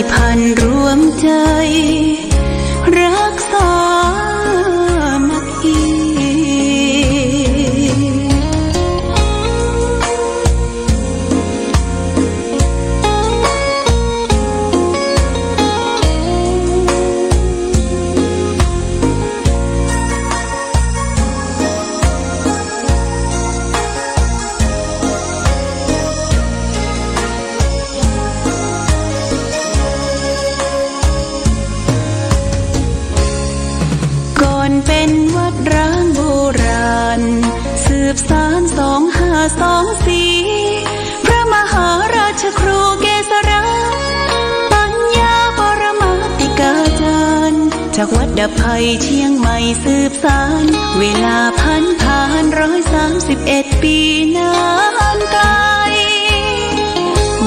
ติพันธ์รวมใจรักษามัคคีเป็นวัดร้างโบราณสืบสาน2524พระมหาราชครูเกษราปัญญาปรมาติกาจารย์จากวัดดับภัยเชียงใหม่สืบสานเวลาผ่าน131 ปีนานไกล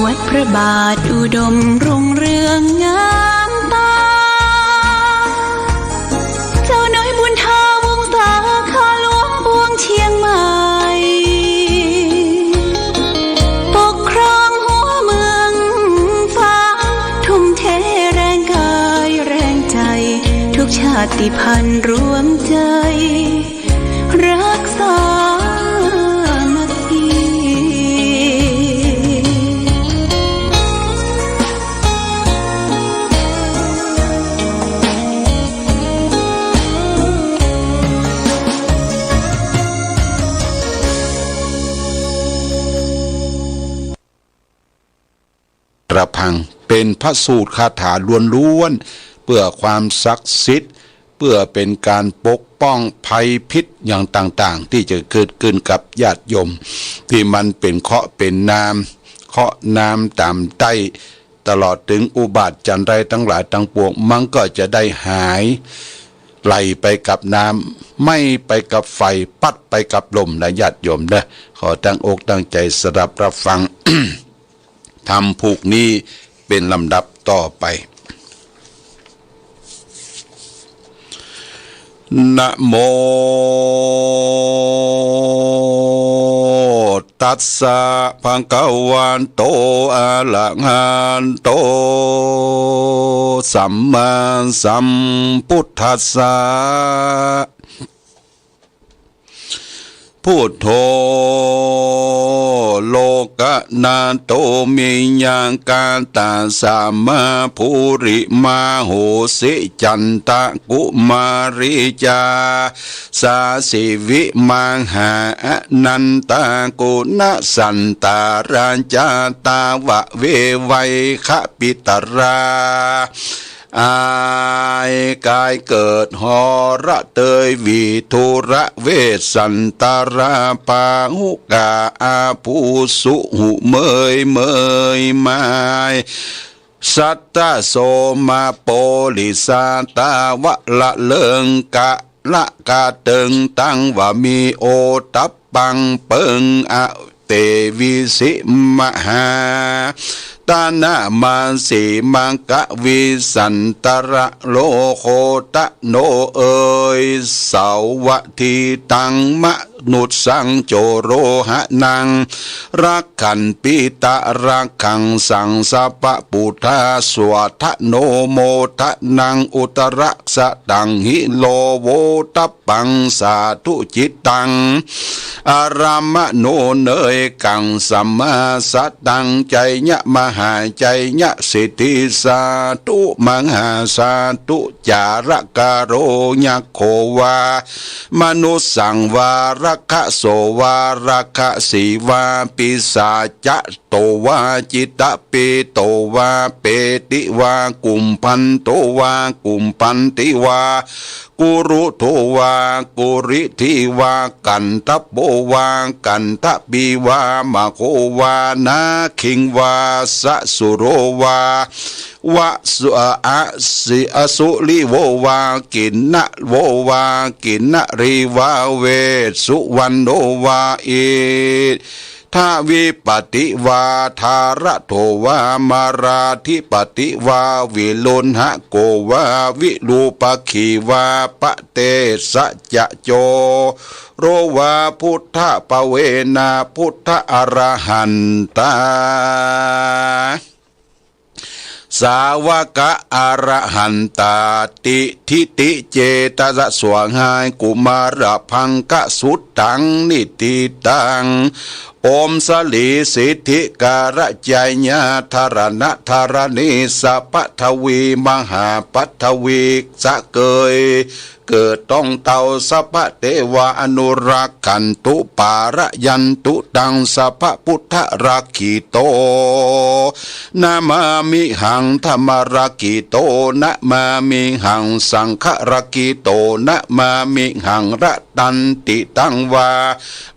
วัดพระบาทอุดมรุ่งเรืองงามตาเจ้าน้อยบุญทาวงศาข้าหลวงปวงเชียงใหม่ปกครองหัวเมืองฟ้าทุ่มเทแรงกายแรงใจทุกชาติพันธุ์รวมใจรักษามัคคีระพังเป็นพระสูตรคาถาล้วนๆเพื่อความศักดิ์สิทธิ์เพื่อเป็นการปกป้องภัยพิษอย่างต่างๆที่จะเกิดขึ้นกับญาติโยมที่มันเป็นเคราะห์เป็นเคราะห์น้ำตามใต้ตลอดถึงอุบัติจันไรทั้งหลายทั้งปวงมันก็จะได้หายไหลไปกับน้ำไม่ไปกับไฟปัดไปกับลมนะญาติโยมนะขอตั้งอกตั้งใจสดับรับฟัง ทำผูกนี้เป็นลำดับต่อไปนะโมตัสสะภะคะวันโตอะระหะโตสัมมาสัมพุทธัสสะพุทโธโลกนาโตมิยังกาตาสามาภูริมาโหสิจันตะกุมาริจาสาสิวิมังหานันตากุณสันตาราจาตาวะเวไวขปิตราอายกายเกิดหอระเตยวิทุระเวสันตาราปาหุกาอาภูสุหุเมยไม้สัตตโสมาโปลิสาตาวะละเลิงกะละกาเติงตังวะมีโอตับปังเปิงอะเตวิสิมหาตานามาสีมังกะวิสันตระโลโคตะโนเอยสาวทีตังมะนุสังโจโรหะนังรักขันปิตะรักขังสังสะปะปุทาสวะทะโนโมทะนังอุตระสะตังหิโลโวตัปปังสาธุจิตตังอารามโนเนยกังสัมมาสัตตังใจยะมหาใจยะสิทธิสาธุมังหาสาธุจาระกาโรญะโความนุสังวาระคะโสวาระคะสีวาปิสาจะโตวาจิตปิโตวาเปติวากุมพันโตวากุมพันติวากุรุโทวากุริทิวากันตะโบวากันตะปีวามะโควานาคิงวาสะสุโรวาวะสุอะสิอสุลิโววากินนะโววากินนะรีวาเวสุวันโนวาอิทาวิปติวาทาระโทวามาราธิปติวาวิลุนหะโกวาวิรูปขีวาปะเตสะจะโจโรวาพุทธปเวนาพุทธอรหันตา สาวกะอรหันตาติทิติเจตสะสวงหายกุมารพังกะสุตตังนิติตังโอมสลีสิทธิการะจายญาธารณะธารณีสัพพทวีมหาปัทวีสะเกยเกิดต้องเต่าสัพพเทวาอนุรักขันตุปาระยันตุตังสัพพพุทธรักขิโตนามามิหังธรรมรักขิโตนะมามิหังสังฆรักขิโตนะมามิหังระตันติตังวา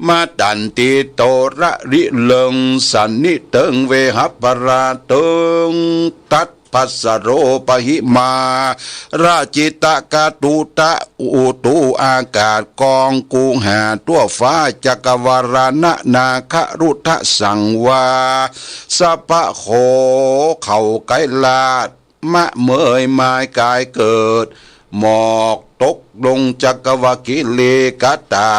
มาตันติโตระริเลิงสันนิเติงเวหัปราเติงตัดปัสสโรปหิมาราจิตกาตุตะอุตุอากาศกองกูหาตัวฟ้าจักรวาลนะนาครุทะสังวาสัพพะโขเขาไกลาดมะเมยไม้กายเกิดหมอกตกลงจักรวากิเลกตา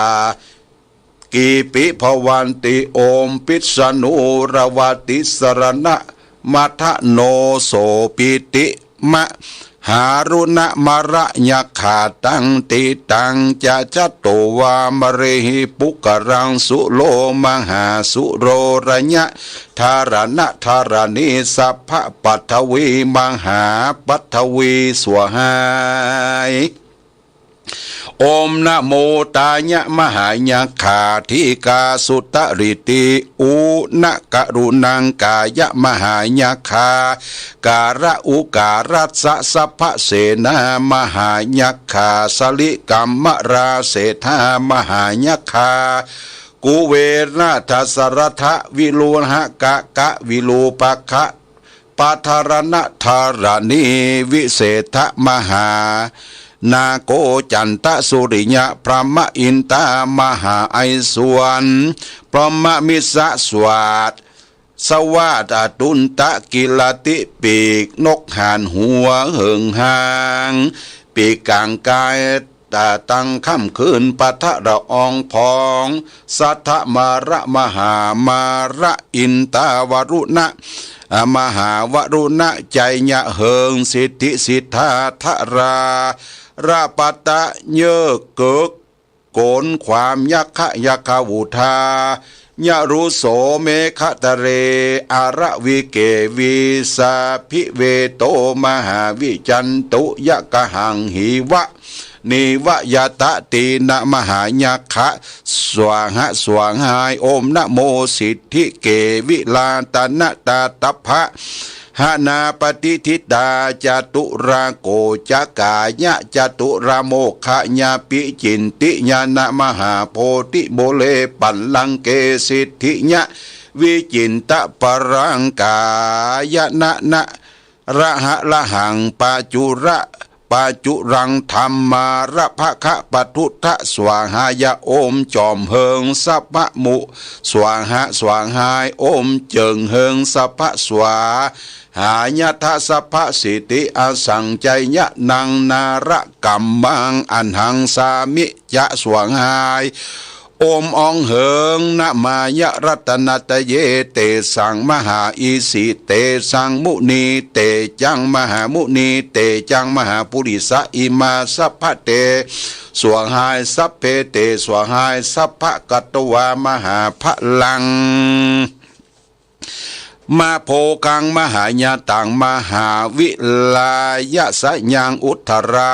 กีปิภวันติโอมปิสนุรวติสรณะมัทโนโสปิติมะหารุณมระยะขาตังติตังจะจัตโตวามเรหิปุกรังสุโลมหาสุโรระยะธารณะธารณีสัพพะปัทวีมหาปัทวีสวหายโอมนะโมตายะมหายะขาธิกาสุตริติอุนะกรุณังกายะมหายะขาการะอุการัสสะสัพพะเสนามหายะขาสลิกัมมราเศธามหายะขากุเวนะทัสรทะวิโลหะกะกะวิโลปะคะปัทารณะธารณีวิเศษมหานาโกจันตะสุริยะพระมอินตามหาไอสวนพระมมิสะสวัสดสวัสดตุนตะกิลติปีกนกหานหัวเหิงหางปีกกลางกายตาตั้งค่ำคืนปัทะระอองพองสัทธมาระมหามาระอินตาวรุณะมหาวรุณะใจยะเหิงสิทธิสิทธาธราราปตะเยกเกิกโกนความยักขะยักขวุธายะรุโสเมฆตะเรอาระวิเกวิสาพิเวโตมหาวิจันตุยะกะหังหิวะนิวะยะตะตีนะมหายักขะสวาหะสวางหายโอมนะโมสิทธิเกวิลาตนะตาตัพพะหานาปฏิทิตาจตุราโกจักายะจตุราโมขะญาปิจินติญาณมหาโพธิโมเลปัลลังเกสิทธิญะวิจินตปรังกายนะนะระหะละหังปาจุระปาจุรังธรรมาระภะคะปัทุทะสวาหายะโอมจอมเหิงสัพพะมุสวาหะสวางหายโอมเจิงเหิงสัพพะสวาหายะทะสัพพะสิติอาสังใจยะนังนาระกัมมังอันหังสามิจะสวางหายโอมอองเหิงนะมายะรัตนตเยเตสังมหาอิสิเตสังมุนีเตจังมหามุนีเตจังมหาปุริสะอิมาสัพพะเตสวงหายสัพเพเตสวงหายสัพพะกัตวามหาพลังมาโพกังมหายาตังมหาวิลายะสะยังอุทธรา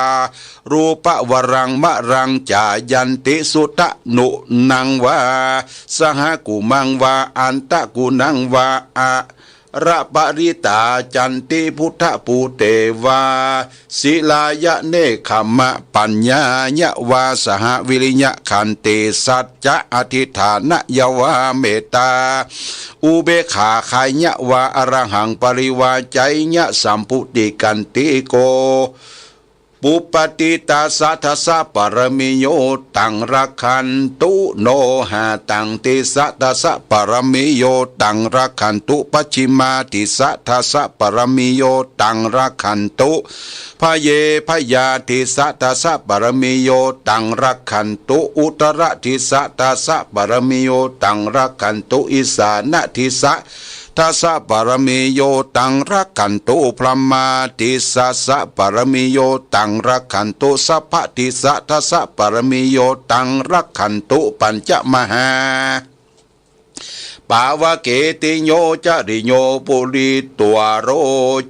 รูปวรังมะรังจายันติสุตะนุนังวาสหกุมังวาอันตะกุนังวาอะระปริตาจันติพุทธปูเตวาศิลายะเนขมะปัญญายะวาสหวิริยะขันติสัจจะอธิฐานยวาเมตตาอุเบขาขายะวาอรหังปริวาใจยะสัมพุติกันติโกปุปติตาสัทธสะปรมิโยตังรักขันตุโนหาตังติสัทธสะปรมิโยตังรักขันตุปัจฉิมาติสัทธสะปรมิโยตังรักขันตุพะเยพยาติสัทธสะปรมิโยตังรักขันตุอุตระติสัทธสะปรมิโยตังรักขันตุอิสานติสะ ทัสสะปรมิโยตังรักขันตุพระมาติสัสสะปรมิโยตังรักขันตุสัพพติสะทัสสะปรมิโยตังรักขันตุปัญจมหาปาวะเกติโยจริโยปุริตัวโร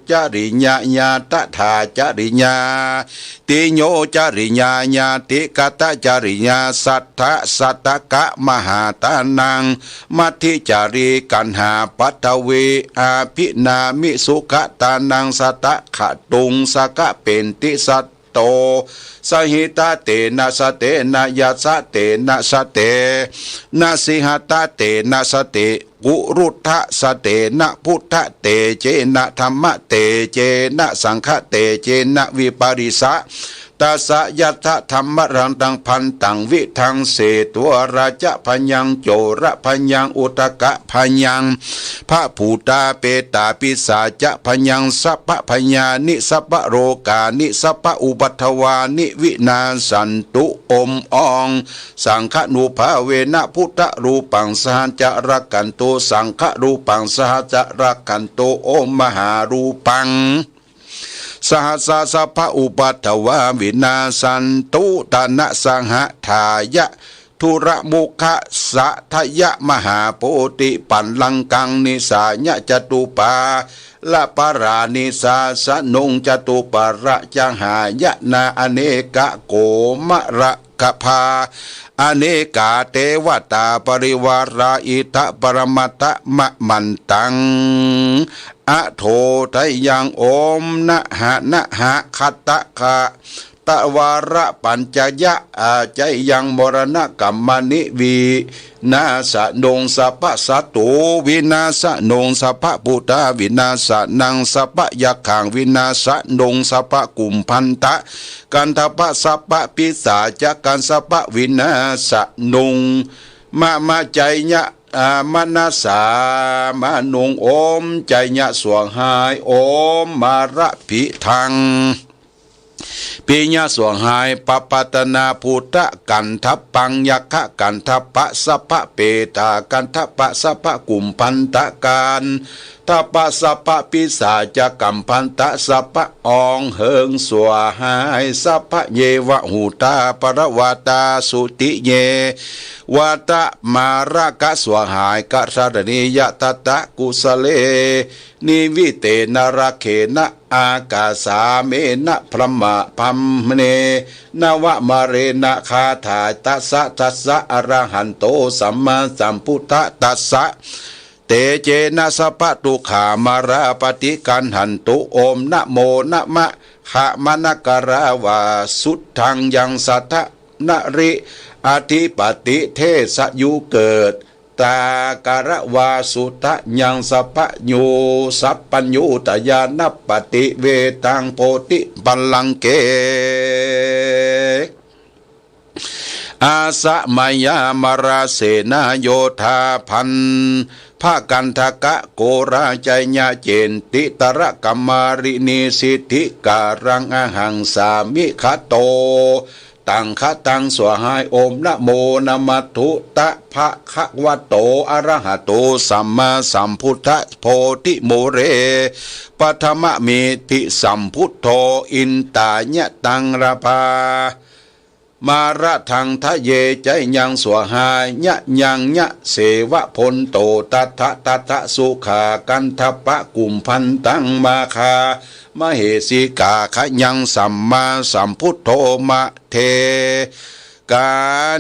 จริญญาตถาจริญาติโยจริญญาติกตจริญาสัทธะสัตตกะมหาตานังมัทธิจารีกันหาปัตเวอาภินามิสุขตานังสัตตะขะตุงสกะเป็นติสัตโตสหิตาเตนะสเตนะยัสสะเตนะสเตนะสิหตาเตนะสเตกุรุทธะสเตนะพุทธะเตเจนะธรรมะเตเจนะสังฆะเตเจนะวิปาริสะตัสสะยัตถะธรรมรังตังพันตังวิทังเสตัวราชพยังโจระพยังอุตกะพยังพระภูตาเปตาปิสาจะพยังสัพพพญานิสัพพโรกานิสัพพอุปัฏฐวานิวินาสันตุอมอองสังฆนูภาเวนะพุทธรูปังสหัจจรักกันโตสังฆรูปังสหัจจรักกันโตโอมมหารูปังสหัสสะพะอุปัฏฐวาวินาสันตุตนะสังหทายะทุระมุขะสะทยะมหาโพธิปัลลังกังนิสาญะจตุปาละปารานิสาสนงจตุปาระจังหายะนาอเนกะโกมะระกภาอเนกาเทวตาปริวาราอิทะปรมัตตะมะมันตังอะโททยังโอมนะหะนะหะคัตตะคะตะวาระปัญจยะอาใจยังมรณะกัมมนิวีนาสะนงสัพพะสัตตุวินาสะนงสัพพะปุตตาวินาสะนังสัพพะยักขังวินาสะนงสัพพะกุมพันตะกันทปะสัพพะปิสาจักกันสัพพะวินาสะนงมาใจยะมนัสสามานุงโอมใจยะสวงหายโอมมาระพิทังปิญญาสวงหายปปัตนาพุทธกันทัพปังยักขะกันทัพปะสัพพะเปตากันทัพปะสัพพะกุมพันตะการทัพปะสัพพะปิสาจะกัมพันตะสัพพะอองเหิงสวหายสัพพะเยวะหูตาปรวาตาสุติเยวาตะมารากะสวหายกะสารณียะตตะกุสเลนิวิเตนราเคนะอากาสาเมนะพระมะพัมเนนวะมาเรนะคาถาตัสสะตัสสะอรหันโตสัมมาสัมพุทธตัสสะเตเจนะสัพพะตุขามาราปฏิกันหันตุโอมนะโมนะมะขะมะกราวาสุทังยังสัทธะนริอธิปติเทสยุเกิดตาการวาสุทะยังสัพพะโยสัพปัญญูตยานปฏิเวตังโพธิบัลลังเกอาสะมายามราเสนาโยธาพันภากันทกะโกราใจญาเจนติตระกัมมารินีสิทธิการังอหังสามิคโตตังคะตังสวหายโอมนะโมนะมัตถุตะภะคะวะโตอะระหะโตสัมมาสัมพุทธะโพธิโมเรปัทมะเมธิสัมพุทโธอินตายะตังระภามาระทังทะเยใจยังสวหายยะยังยะเสวะพลโตตัทธะตัทธะสุขากันทปะกุมพันตังมาคามเหสีกาขยังสัมมาสัมพุทโธมะเทกา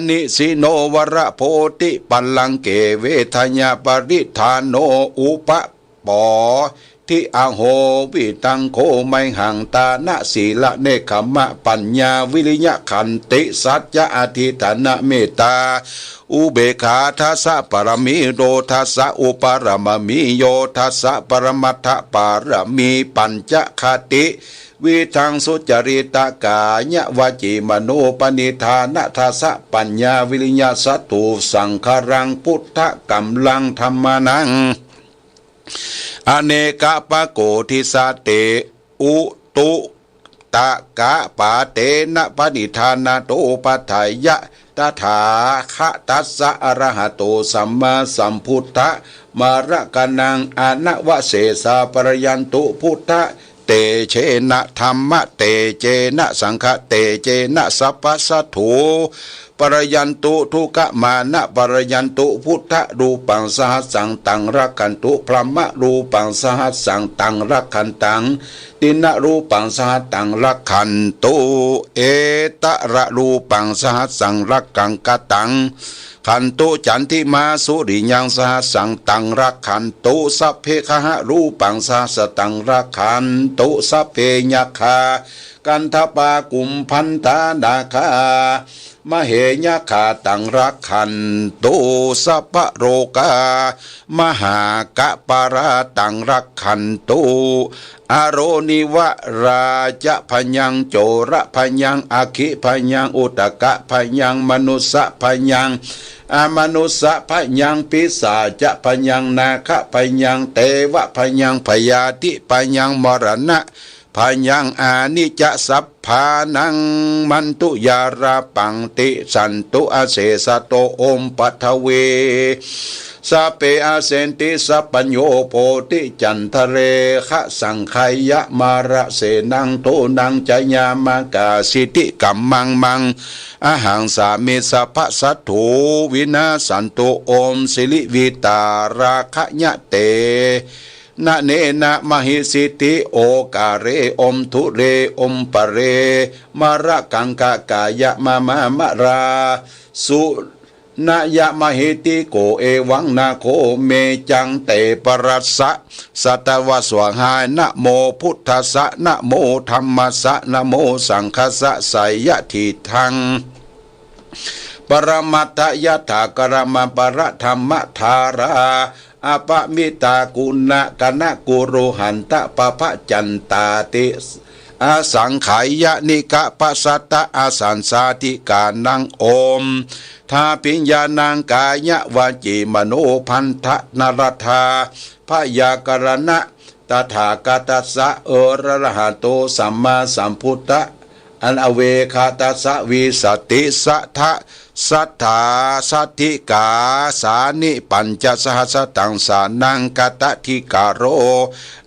นิสิโนวระโพธิปัลลังเกเวทญาปริธานโนอุปปอทิอาโหวิตังโคไมหังตานะศีละเนคขมะปัญญาวิริยะขันติสัจจะอธิฐานะเมตตาอุเบขาทัสสะปรมิโรทัสสะอุปรมมิโยทัสสะปรมัตถปารมีปัญจคติวิทังสุจริตกายะวจิมโนปนิธานะทัสสะปัญญาวิริยะสัตตุสังขรังพุทธกัมลังธรรมนังอเนกปะโกทิสาเตอุตุตะกะปะเตนะปณิธานาโตปะทายะ ตถาคะตัสสะอระหะโตสัมมาสัมพุทธะมาระกะนังอนวเสสาปรยันตุพุทธะเตเชนะธรรมะเตเจนะสังฆะเตเจนะสัพพสัทโธปรยันตุทุกะมานะปรยันตุพุทธรูปังสหัสสังตังรักขันตุพรหมรูปังสหัสสังตังรักขันตังตินะรูปังสหัสตังรักขันตุเอตระรูปังสหัสสังรักขังกตังขันตุจันทิมาสุริยังสหัสสังตังรักขันตุสัพเพคหะรูปังสหัสตังรักขันตุสัพเพยัคคากันทปากุมพันธานาคามเหยขาตังรักขันตุสัพพโรกามหากะปาราตังรักขันตุอโรนิวราจะพยังโจระพยังอคิพยังอุตกะพยังมนุสะพยังอมนุสะพยังปิสาจะพยังนาคะพยังเตวะพยังพยาธิพยังมรณะพยังอานิจสัพพานังมันตุยาราปังติสันตุอาเสสโตอมปัทเวสัพเพอาเสนติสัพปัญโยโพธิจันทเรคะสังขยะมาระเสนังโตนังจยามากาสิติกัมมังมังอาหังสามิสัพพสัตถุวินาสันตุอมสิริวิตาราคะยะเตนะเนนะมหิสิติโอกาเรอมทุเรอมปะเรมาระกังกะกายะมามะราสุนายะมหิติโกเอวังนาโคเมจังเตปรัสสะสัตวสวหายนะโมพุทธัสสะนะโมธัมมัสสะนะโมสังคัสสะไสยะทิทังปรมัตถยถากรมปรธรรมธาราอปมิตากุณะกนะกุโรหันตะปะพะจันตาติอาสังขายะนิกะปัสสัตตะอาสันสาธิกานังโอมทาปิญญานังกายะวาจิมโนพันธนรธาพยากรณะตถาคตัสสะอรหะโตสัมมาสัมพุทธะอันอเวคาตัสสะวิสติสัทธะสัทธาสัทธิกาสานิปัญจสหัสตังสานังกตทิกาโร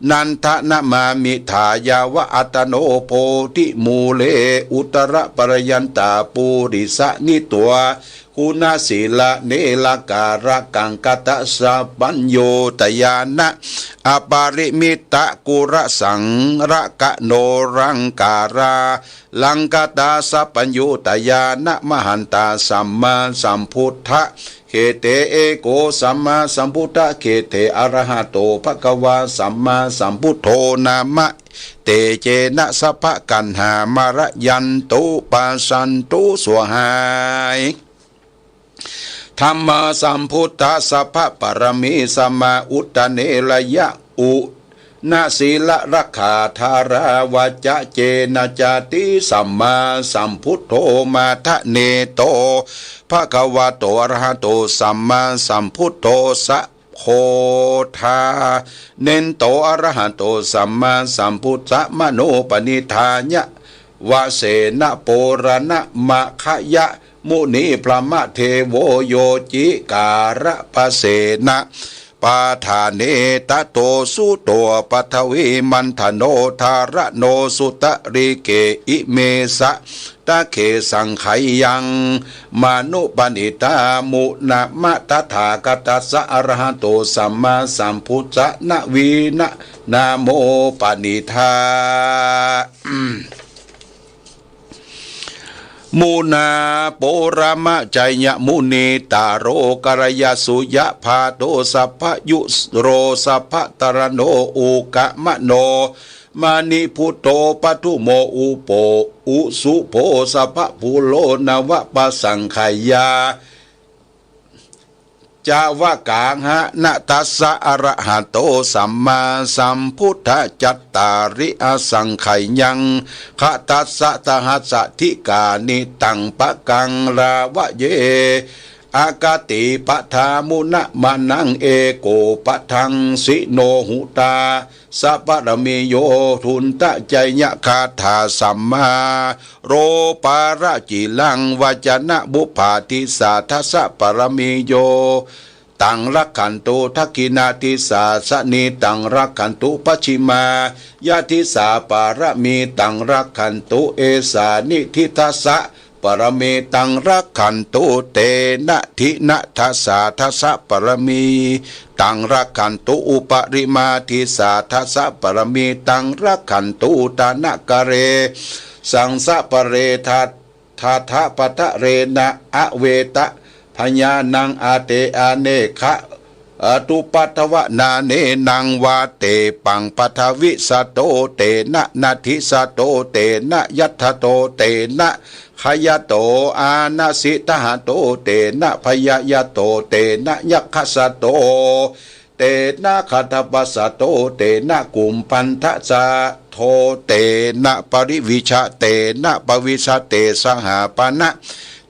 นันทนะมามิถายาวะอัตโนโพธิมูเลอุตระปรยันตาปูริสะนิตัวคุณศีละเนลการะกังกตสัพปัญโยตยานะอปาริมิตะกุระสังระกะโนรังการาลังกตาสัพปัญโยตยานะมหันตาสัมมาสัมพุทธะเขเตเอโกสัมมาสัมพุทธะเขเตอรหะโตภควาสัมมาสัมพุทโธนามะเตเจนะสัพพะกันหามารยันตุปัสสันตุสวหายธรรมสัมพุทธสัพพะปรมิสัมมาอุตตเนลยะอุนาศีลรักขาธาราวาจเจนะจติสัมมาสัมพุทโธมาทะเนโตภะคะวะโตอะระหะโตสัมมาสัมพุทโธสะโคทาเนนโตอะระหะโตสัมมาสัมพุทธะมโนปณิธานะวะเสนะโปรณะมะขยะมุนีพระมะเทโวโยจิการะปะเสนะปาธาเนตโตสุโตปัทวิมันธโนธาระโนสุตริเกอิเมสะตะเขสังไขยังมานุปนิตามุนะมะตถาคตัสสะอรหะโตสัมมาสัมพุทธะนะวีนะนะโมปนิธามูนาโปรามะใจยมุนีตาโรกรยสุยะพาโตสัพพยุโรสัพพตรโนอุกะมะโนมานิพุตโตปทุโมอุโปอุสุโพสัพพภูโลนวะปะสังขยาจาวะกางหะนะตัสสะอระหะโตสัมมาสัมพุทธจัตตาริอสังไขยังขะตัสสะตหัสสะทิกานิตังปะกังราวะเย อากาติปะทามุนะมานังเอโกปะทังสิโนหุตาสัพพะมิโยทุนตะใจยะคาถาสัมมาโรปาระจิลังวจนะบุปาทิสาทัสสะปรมิโยตังรักขันตุทักกินาทิสาสนีตังรักขันตุปัจฉิมายาทิสาปารมีตังรักขันตุเอสานิทิทัสสะปรมีตังรักขันตุเตนะทินะทัสสะทัสสะปรมีตังรักขันตุอุปริมาทิสาทัสสะปรมีตังรักขันตุตานะกะเรสังสะปะเรทัตทาทะปะทะเรนะอเวตะพญานังอาเตอาเนคะอตุปัตวะนาเนนังวาเตปังปทวิสโตเตนะนาทิสโตเตนะยัตถโตเตนะขยโตอานาสิตหโตเตนะพยายโตเตนะยักขสโตเตนะขัตปัสสโตเตนะกุมพันทะสะโทเตนะปริวิชะเตนะปวิชะเตสหปนะ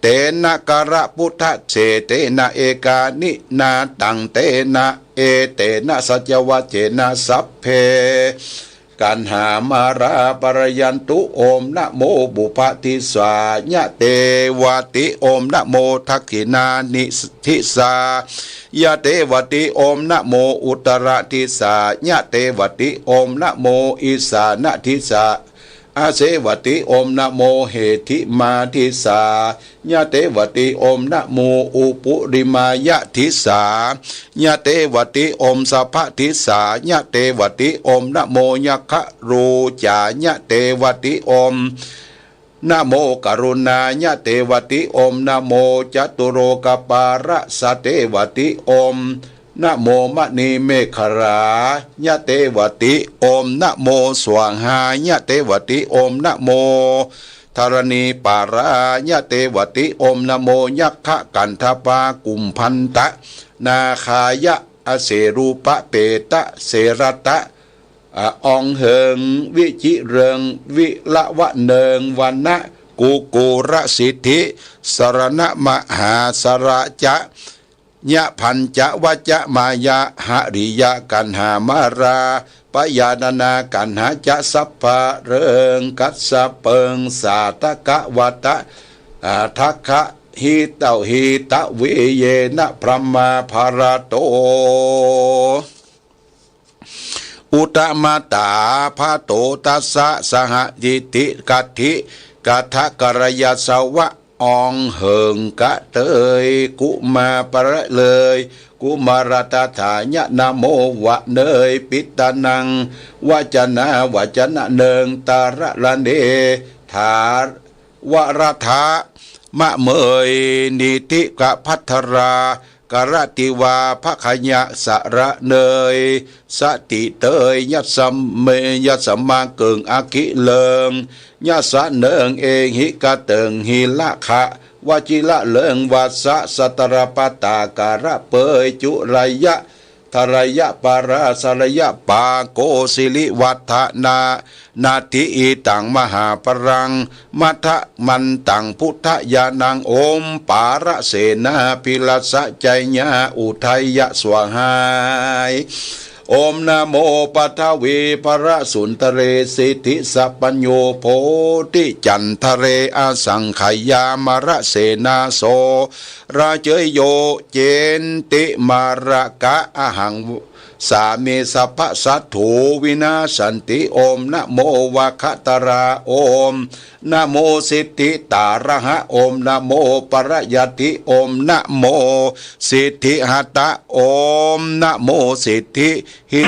เตนะกระพุทธเสเตนะเอกานินาตังเตนะเอเตนะสัจวัจเจนะสัพเพกันหามาราปรยันตุโอมนะโมบุพติสายะเตวติโอมนะโมทักขินานิทิสายะเตวติโอมนะโมอุตระทิสายะเตวติโอมนะโมอิสานะทิสาอาเสวติโอมนะโมเหติมาทิสายะเตวติโอมนะโมอุปุริมายะทิสายะเตวติโอมสัพพทิสายะเตวติโอมนะโมยัคคะรูจายะเตวติโอมนะโมกรุณายะเตวติโอมนะโมจตุโรกปาระสะเตวติโอมนะโมมณีเมขรายะเตวติโอมนะโมสวางหายะเตวติโอมนะโมธรณีปารายะเตวติโอมนะโมยัคคะกันทปากุมพันตะนาคายะอเสรูปะเปตะเสรตะองเหิงวิจิเริงวิละวะเนิงวันนะกุกุระสิทธิสรณมหาสระจะยะพันจะวจะมายะหริยะกันหามาราปยานากันหาจะสัพพะเริงกัสสะเปิงสาตกะวัตะทักขะหิตาหิตะวิเยนะพระมาภารโตอุตมาตาภาโตตัสสะสหจิติกัตถิกัทกรยาสวะอองเหิงกะเตยกุมาประเลยกุมารตถายะนะโมวะเนยปิตานังวจนะวจนะเนิงตาระละเนถาวรทามะเมยนิติกะพัทรากรติวาภคยะสระเนยสติเตยยัสมเมยัสมาเกิงอากิเลิงยัสเนิงเองหิกะเติงหิละขะวจิละเลิงวัสสะสตรปตาการะเปยจุรยะทรยะปาราสรยะปาโกสิลิวัฒนานาทิอีตังมหาปรังมัทะมันตังพุทธญาณังโอมปาระเสนาพิลัสสะใจญาอุทัยยะสวาหายโอมนะโมปัทวีพระสุนทเรสิทธิสัพปัญโยโพธิจันทเรอาสังขยามระเสนาโสราเจยโยเจนติมาระกะอหังสามีสัพพสัตถูวินาสันติโอมนะโมวะคะตราโอมนะโมสิทธิตาระหะโอมนะโมปรยติโอมนะโมสิทธิหัตตะโอมนะโมสิทธิหิ